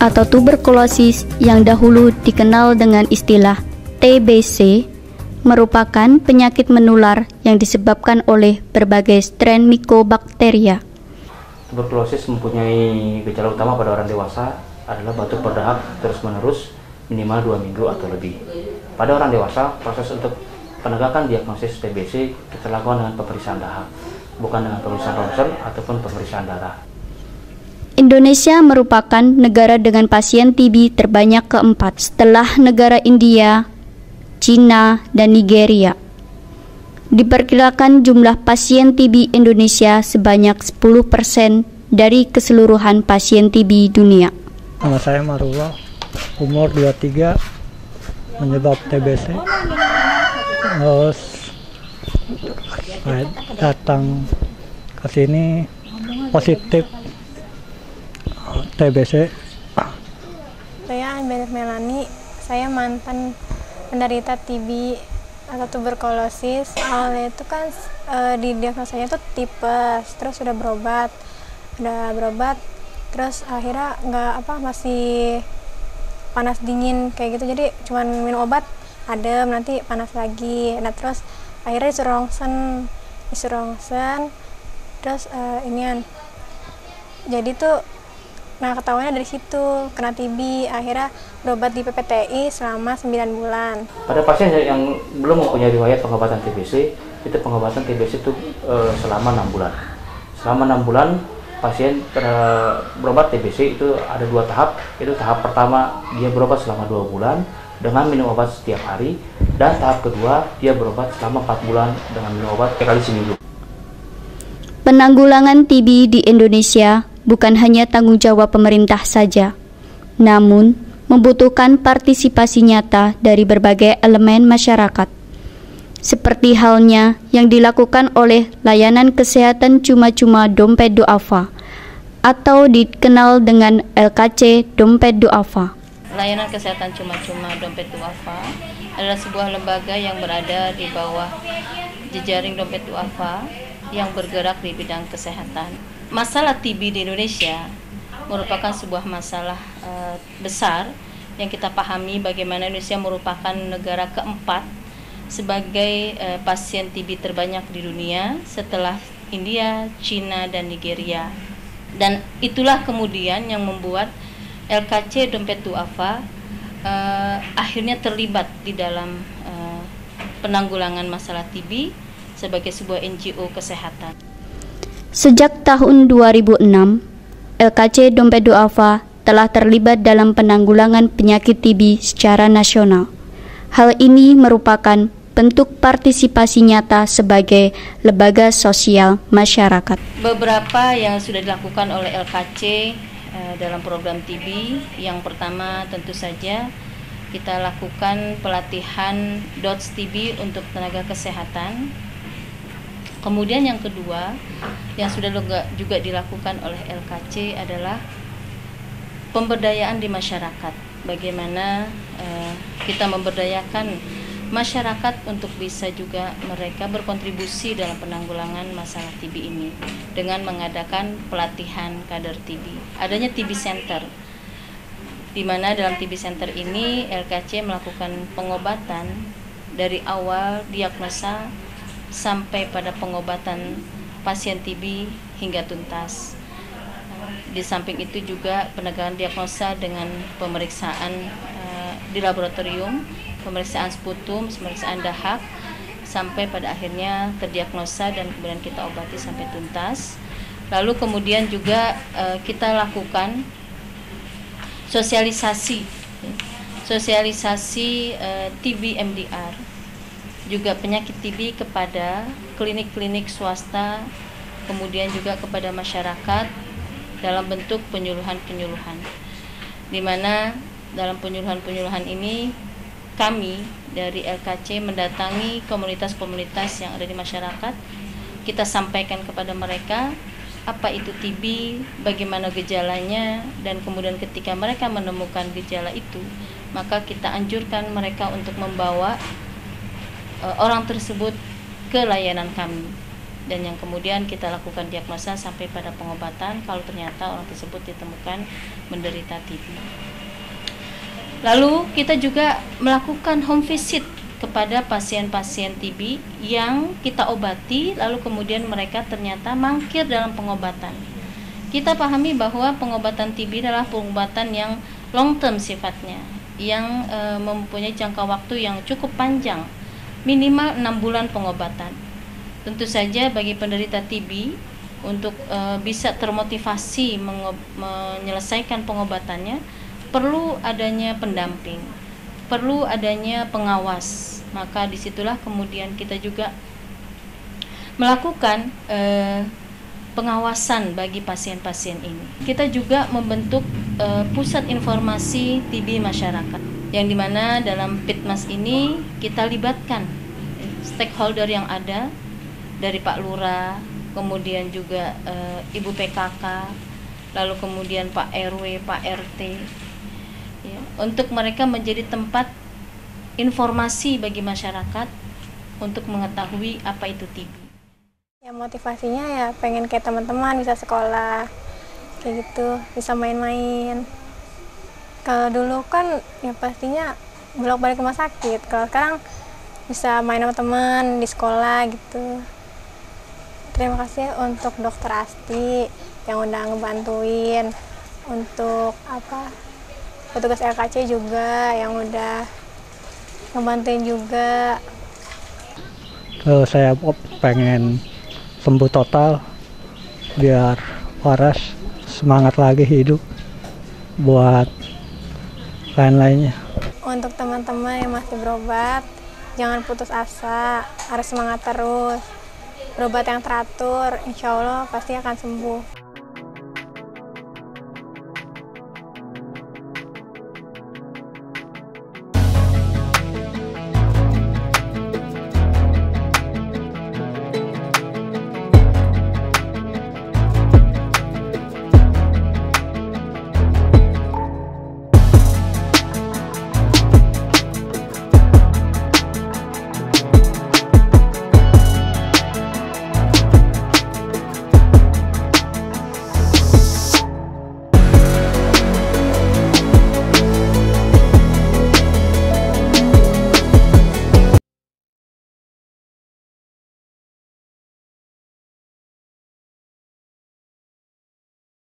atau tuberkulosis yang dahulu dikenal dengan istilah TBC merupakan penyakit menular yang disebabkan oleh berbagai strain Mycobacteria. Tuberkulosis mempunyai gejala utama pada orang dewasa adalah batuk berdahak terus-menerus minimal 2 minggu atau lebih. Pada orang dewasa, proses untuk penegakan diagnosis TBC kita lakukan dengan pemeriksaan dahak, bukan dengan pemeriksaan ronsen ataupun pemeriksaan darah. Indonesia merupakan negara dengan pasien TB terbanyak keempat setelah negara India, Cina, dan Nigeria. Diperkirakan jumlah pasien TB Indonesia sebanyak 10% dari keseluruhan pasien TB dunia. Nama saya Marullah, umur 23, menyebab TBC. Terus saya datang ke sini positif TBC. Saya Melani, saya mantan penderita TB atau tuberkulosis. Awalnya itu kan di diagnosanya itu tipes, terus udah berobat, terus akhirnya masih panas dingin kayak gitu, jadi cuman minum obat adem, nanti panas lagi. Nah terus akhirnya disuruh ronsen, terus jadi tuh ketahuannya dari situ kena TB. Akhirnya berobat di PPTI selama 9 bulan. Pada pasien yang belum mempunyai riwayat pengobatan TBC, itu pengobatan TBC itu selama 6 bulan. Selama 6 bulan pasien berobat TBC itu ada 2 tahap. Itu tahap pertama dia berobat selama 2 bulan dengan minum obat setiap hari, dan tahap kedua dia berobat selama 4 bulan dengan minum obat 3 kali seminggu. Penanggulangan TB di Indonesia bukan hanya tanggung jawab pemerintah saja, namun membutuhkan partisipasi nyata dari berbagai elemen masyarakat. Seperti halnya yang dilakukan oleh Layanan Kesehatan Cuma-Cuma Dompet Duafa atau dikenal dengan LKC Dompet Duafa. Layanan Kesehatan Cuma-Cuma Dompet Duafa adalah sebuah lembaga yang berada di bawah jejaring Dompet Duafa yang bergerak di bidang kesehatan. Masalah TB di Indonesia merupakan sebuah masalah besar yang kita pahami bagaimana Indonesia merupakan negara keempat sebagai pasien TB terbanyak di dunia setelah India, Cina, dan Nigeria. Dan itulah kemudian yang membuat LKC Dompet Duafa akhirnya terlibat di dalam penanggulangan masalah TB sebagai sebuah NGO kesehatan. Sejak tahun 2006, LKC Dompet Duafa telah terlibat dalam penanggulangan penyakit TB secara nasional. Hal ini merupakan bentuk partisipasi nyata sebagai lembaga sosial masyarakat. Beberapa yang sudah dilakukan oleh LKC dalam program TB, yang pertama tentu saja kita lakukan pelatihan DOTS TB untuk tenaga kesehatan. Kemudian yang kedua yang sudah juga dilakukan oleh LKC adalah pemberdayaan di masyarakat. Bagaimana kita memberdayakan masyarakat untuk bisa juga mereka berkontribusi dalam penanggulangan masalah TB ini dengan mengadakan pelatihan kader TB. Adanya TB Center, di mana dalam TB Center ini LKC melakukan pengobatan dari awal diagnosa sampai pada pengobatan pasien TB hingga tuntas. Di samping itu juga penegakan diagnosa dengan pemeriksaan di laboratorium, pemeriksaan sputum, pemeriksaan dahak, sampai pada akhirnya terdiagnosa dan kemudian kita obati sampai tuntas. Lalu kemudian juga kita lakukan sosialisasi TB MDR, juga penyakit TB kepada klinik-klinik swasta, kemudian juga kepada masyarakat dalam bentuk penyuluhan-penyuluhan, di mana dalam penyuluhan-penyuluhan ini kami dari LKC mendatangi komunitas-komunitas yang ada di masyarakat. Kita sampaikan kepada mereka apa itu TB, bagaimana gejalanya, dan kemudian ketika mereka menemukan gejala itu, maka kita anjurkan mereka untuk membawa orang tersebut ke layanan kami. dan yang kemudian kita lakukan diagnosa sampai pada pengobatan kalau ternyata orang tersebut ditemukan menderita TB. Lalu kita juga melakukan home visit kepada pasien-pasien TB yang kita obati, lalu kemudian mereka ternyata mangkir dalam pengobatan. Kita pahami bahwa pengobatan TB adalah pengobatan yang long term sifatnya, yang mempunyai jangka waktu yang cukup panjang, minimal 6 bulan pengobatan. Tentu saja bagi penderita TB untuk bisa termotivasi menyelesaikan pengobatannya, perlu adanya pendamping, perlu adanya pengawas. Maka disitulah kemudian kita juga melakukan pengawasan bagi pasien-pasien ini. Kita juga membentuk pusat informasi TB masyarakat, yang dimana dalam Pitmas ini kita libatkan stakeholder yang ada dari Pak Lurah, kemudian juga Ibu PKK, lalu kemudian Pak RW, Pak RT, ya, untuk mereka menjadi tempat informasi bagi masyarakat untuk mengetahui apa itu TB. Ya motivasinya ya pengen kayak teman-teman, bisa sekolah kayak gitu, bisa main-main. Kalau dulu kan ya pastinya bolak-balik rumah sakit, kalau sekarang bisa main sama teman di sekolah gitu. Terima kasih untuk Dokter Asti yang udah ngebantuin, untuk petugas LKC juga yang udah ngebantuin juga. Kalau saya pengen sembuh total biar waras, semangat lagi hidup buat lain-lainnya. Untuk teman-teman yang masih berobat, jangan putus asa, harus semangat terus. Berobat yang teratur, insya Allah pasti akan sembuh.